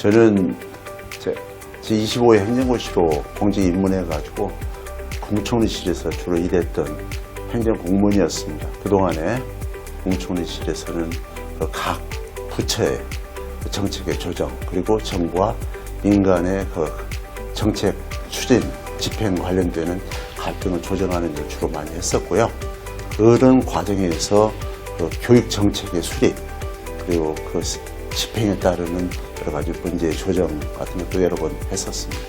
저는 제25회 행정고시로 공직에 입문해가지고 국무총리실에서 주로 일했던 행정공무원이었습니다. 그동안에 국무총리실에서는 각 부처의 정책의 조정, 그리고 정부와 민간의 정책 추진, 집행 관련되는 갈등을 조정하는 일 주로 많이 했었고요. 그런 과정에서 교육 정책의 수립, 그리고 그 집행에 따르는 여러 가지 문제의 조정 같은 것도 여러 번 했었습니다.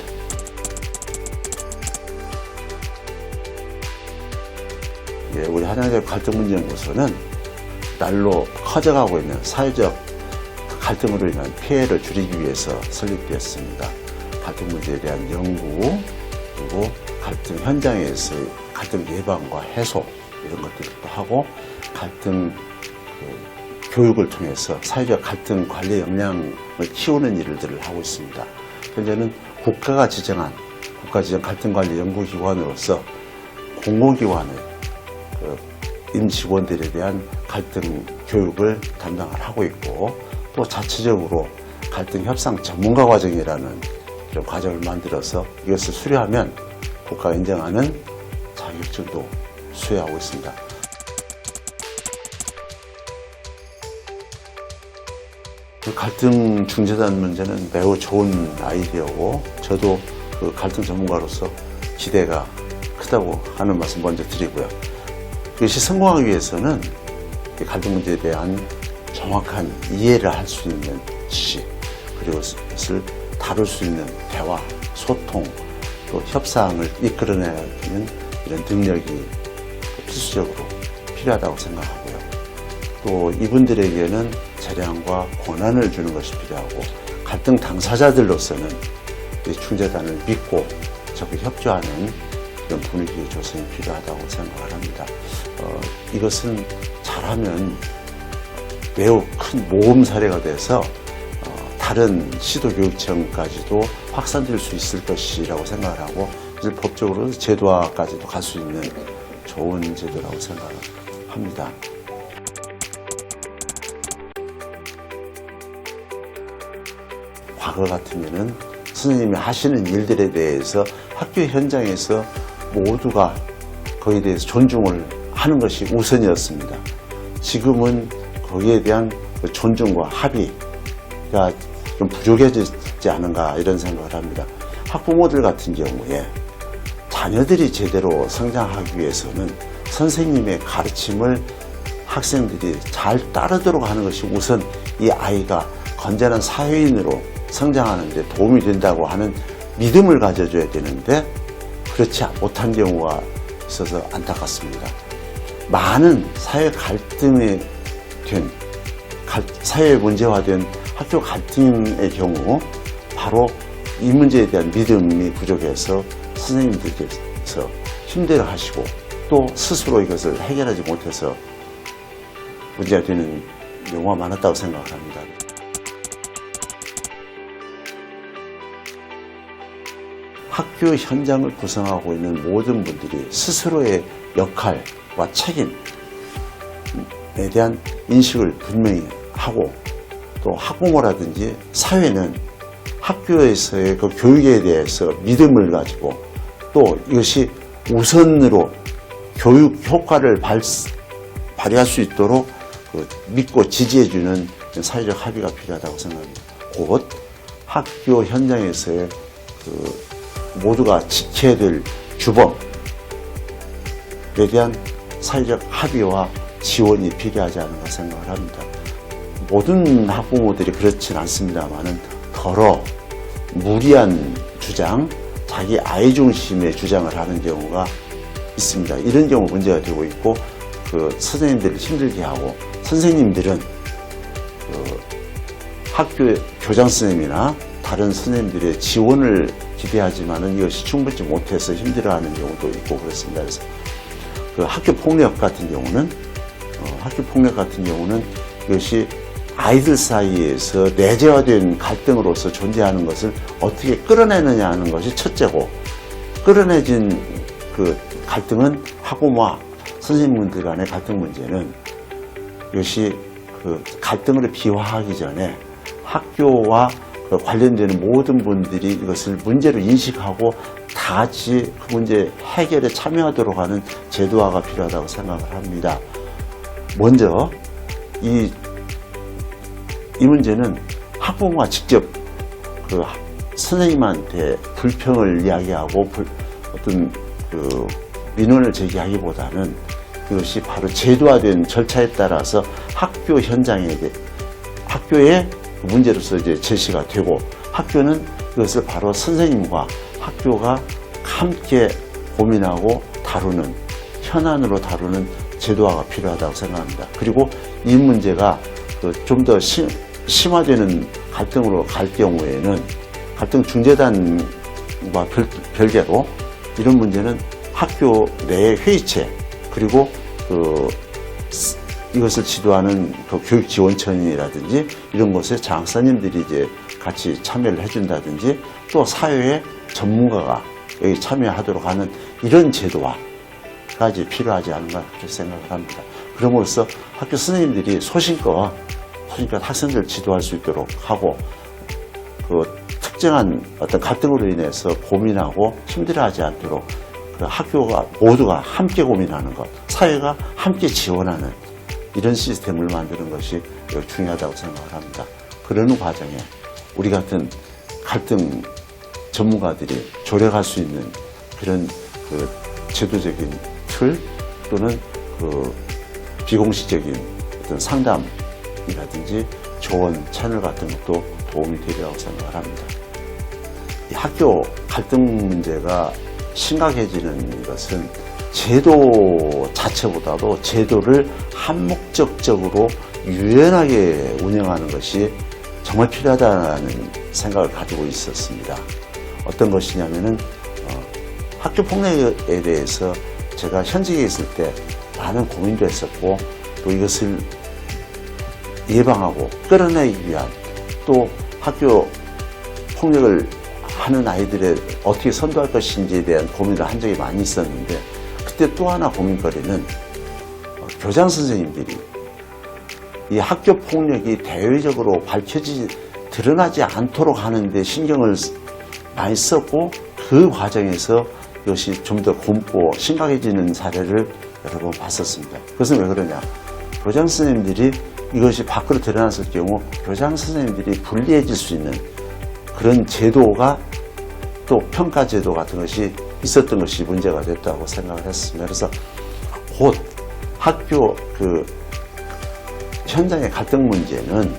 우리 한양대학 갈등문제연구소는 날로 커져가고 있는 사회적 갈등으로 인한 피해를 줄이기 위해서 설립되었습니다. 갈등 문제에 대한 연구, 그리고 갈등 현장에서의 갈등 예방과 해소 이런 것들도 하고, 갈등 교육을 통해서 사회적 갈등 관리 역량을 키우는 일들을 하고 있습니다. 현재는 국가가 지정한 국가지정 갈등관리 연구기관으로서 공공기관의 임직원들에 대한 갈등 교육을 담당을 하고 있고, 또 자체적으로 갈등 협상 전문가 과정이라는 이런 과정을 만들어서 이것을 수료하면 국가가 인정하는 자격증도 수여하고 있습니다. 그 갈등 중재단 문제는 매우 좋은 아이디어고, 저도 그 갈등 전문가로서 기대가 크다고 하는 말씀 먼저 드리고요. 이것이 성공하기 위해서는 갈등 문제에 대한 정확한 이해를 할 수 있는 지식, 그리고 그것을 다룰 수 있는 대화, 소통, 또 협상을 이끌어내는 이런 능력이 필수적으로 필요하다고 생각하고요. 또 이분들에게는 재량과 권한을 주는 것이 필요하고, 갈등 당사자들로서는 이 중재단을 믿고 적극 협조하는 이런 분위기 조성이 필요하다고 생각을 합니다. 이것은 잘하면 매우 큰 모범 사례가 돼서 다른 시도교육청까지도 확산될 수 있을 것이라고 생각을 하고, 법적으로 제도화까지도 갈 수 있는 좋은 제도라고 생각을 합니다. 과거 같으면은 선생님이 하시는 일들에 대해서 학교 현장에서 모두가 거기에 대해서 존중을 하는 것이 우선이었습니다. 지금은 거기에 대한 존중과 합의가 좀 부족해지지 않은가 이런 생각을 합니다. 학부모들 같은 경우에 자녀들이 제대로 성장하기 위해서는 선생님의 가르침을 학생들이 잘 따르도록 하는 것이 우선 이 아이가 건전한 사회인으로 성장하는 데 도움이 된다고 하는 믿음을 가져줘야 되는데, 그렇지 못한 경우가 있어서 안타깝습니다. 많은 사회 갈등에 된, 사회 문제화된 학교 갈등의 경우, 바로 이 문제에 대한 믿음이 부족해서 선생님들께서 힘들어 하시고, 또 스스로 이것을 해결하지 못해서 문제가 되는 경우가 많았다고 생각을 합니다. 학교 현장을 구성하고 있는 모든 분들이 스스로의 역할과 책임에 대한 인식을 분명히 하고, 또 학부모라든지 사회는 학교에서의 그 교육에 대해서 믿음을 가지고, 또 이것이 우선으로 교육 효과를 발휘할 수 있도록 믿고 지지해주는 사회적 합의가 필요하다고 생각합니다. 곧 학교 현장에서의 모두가 지켜야 될 규범에 대한 사회적 합의와 지원이 필요하지 않은가 생각을 합니다. 모든 학부모들이 그렇진 않습니다만은 더러 무리한 주장, 자기 아이 중심의 주장을 하는 경우가 있습니다. 이런 경우 문제가 되고 있고, 선생님들을 힘들게 하고, 선생님들은 학교 교장 선생님이나 다른 선생님들의 지원을 기대하지만은 이것이 충분치 못해서 힘들어하는 경우도 있고 그렇습니다. 그래서 학교 폭력 같은 경우는 이것이 아이들 사이에서 내재화된 갈등으로서 존재하는 것을 어떻게 끌어내느냐 하는 것이 첫째고, 끌어내진 그 갈등은 학부모와 선생님들 간의 갈등 문제는 이것이 그 갈등을 비화하기 전에 학교와 관련되는 모든 분들이 이것을 문제로 인식하고 다 같이 그 문제 해결에 참여하도록 하는 제도화가 필요하다고 생각을 합니다. 먼저 이 문제는 학부모가 직접 그 선생님한테 불평을 이야기하고 어떤 그 민원을 제기하기보다는 이것이 바로 제도화된 절차에 따라서 학교에 문제로서 이제 제시가 되고 학교는 이것을 바로 선생님과 학교가 함께 고민하고 다루는 현안으로 다루는 제도화가 필요하다고 생각합니다. 그리고 이 문제가 좀 더 심화되는 갈등으로 갈 경우에는 갈등 중재단과 별개로 이런 문제는 학교 내 회의체 그리고 이것을 지도하는 교육지원청이라든지 이런 곳에 장사님들이 이제 같이 참여를 해준다든지 또 사회의 전문가가 여기 참여하도록 하는 이런 제도화까지 필요하지 않은가 그렇게 생각을 합니다. 그럼으로써 학교 선생님들이 소신껏 학생들 지도할 수 있도록 하고 그 특정한 어떤 갈등으로 인해서 고민하고 힘들어하지 않도록 그 학교가 모두가 함께 고민하는 것, 사회가 함께 지원하는 이런 시스템을 만드는 것이 중요하다고 생각을 합니다. 그러는 과정에 우리 같은 갈등 전문가들이 조력할 수 있는 그런 그 제도적인 틀 또는 그 비공식적인 어떤 상담이라든지 조언 채널 같은 것도 도움이 되리라고 생각을 합니다. 이 학교 갈등 문제가 심각해지는 것은 제도 자체보다도 제도를 한목적적으로 유연하게 운영하는 것이 정말 필요하다는 생각을 가지고 있었습니다. 어떤 것이냐면은 학교 폭력에 대해서 제가 현직에 있을 때 많은 고민도 했었고 또 이것을 예방하고 끌어내기 위한 또 학교 폭력을 하는 아이들의 어떻게 선도할 것인지에 대한 고민을 한 적이 많이 있었는데 그때 또 하나 고민거리는 교장 선생님들이 이 학교 폭력이 대외적으로 드러나지 않도록 하는데 신경을 많이 썼고 그 과정에서 이것이 좀 더 굼고 심각해지는 사례를 여러 번 봤었습니다. 그것은 왜 그러냐? 교장 선생님들이 이것이 밖으로 드러났을 경우 교장 선생님들이 불리해질 수 있는 그런 제도가 또 평가 제도 같은 것이 있었던 것이 문제가 됐다고 생각을 했습니다. 그래서 곧 학교 현장의 갈등 문제는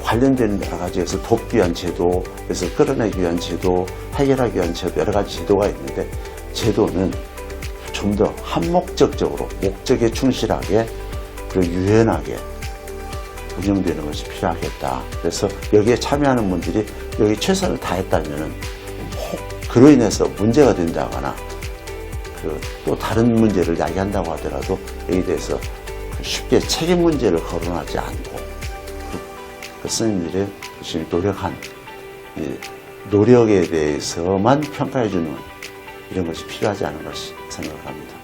관련된 여러 가지에서 돕기 위한 제도, 그래서 끌어내기 위한 제도, 해결하기 위한 제도, 여러 가지 제도가 있는데 제도는 좀 더 한목적적으로 목적에 충실하게 그리고 유연하게 운영되는 것이 필요하겠다. 그래서 여기에 참여하는 분들이 여기 최선을 다했다면은 그로 인해서 문제가 된다거나 또 다른 문제를 야기한다고 하더라도 여기에 대해서 쉽게 책임 문제를 거론하지 않고 그 스님들의 열심히 노력한 이 노력에 대해서만 평가해주는 이런 것이 필요하지 않은 것이 생각을 합니다.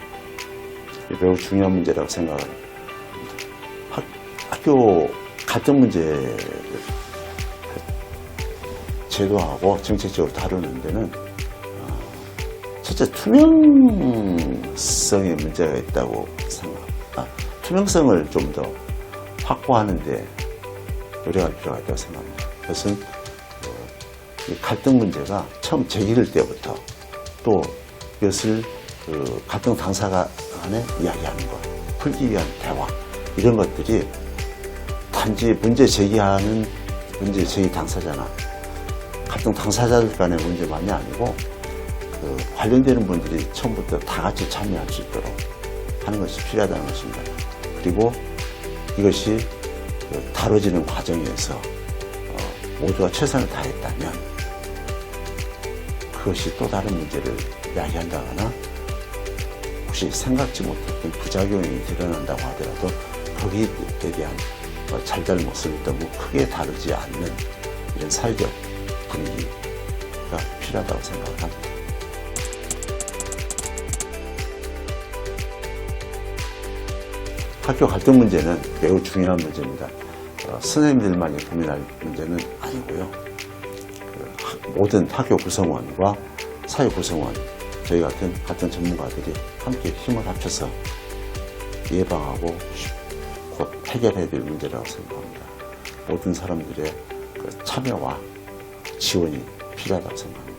매우 중요한 문제라고 생각을 합니다. 학교 갈등 문제를 제도하고 정책적으로 다루는 데는 첫째 투명성에 문제가 있다고 생각합니다. 투명성을 좀 더 확보하는 데 노력할 필요가 있다고 생각합니다. 그것은 이 갈등 문제가 처음 제기될 때부터 또 이것을 갈등 당사가 간에 이야기하는 것, 풀기 위한 대화 이런 것들이 단지 문제 제기 당사자나 갈등 당사자들 간의 문제만이 아니고 관련되는 분들이 처음부터 다 같이 참여할 수 있도록 하는 것이 필요하다는 것입니다. 그리고 이것이 다뤄지는 과정에서 모두가 최선을 다했다면 그것이 또 다른 문제를 야기한다거나 혹시 생각지 못했던 부작용이 드러난다고 하더라도 거기에 대한 잘잘못을 너무 크게 다루지 않는 이런 사회적 분위기가 필요하다고 생각을 합니다. 학교 갈등 문제는 매우 중요한 문제입니다. 선생님들만이 고민할 문제는 아니고요. 모든 학교 구성원과 사회 구성원, 저희 같은 전문가들이 함께 힘을 합쳐서 예방하고 곧 해결해야 될 문제라고 생각합니다. 모든 사람들의 그 참여와 지원이 필요하다고 생각합니다.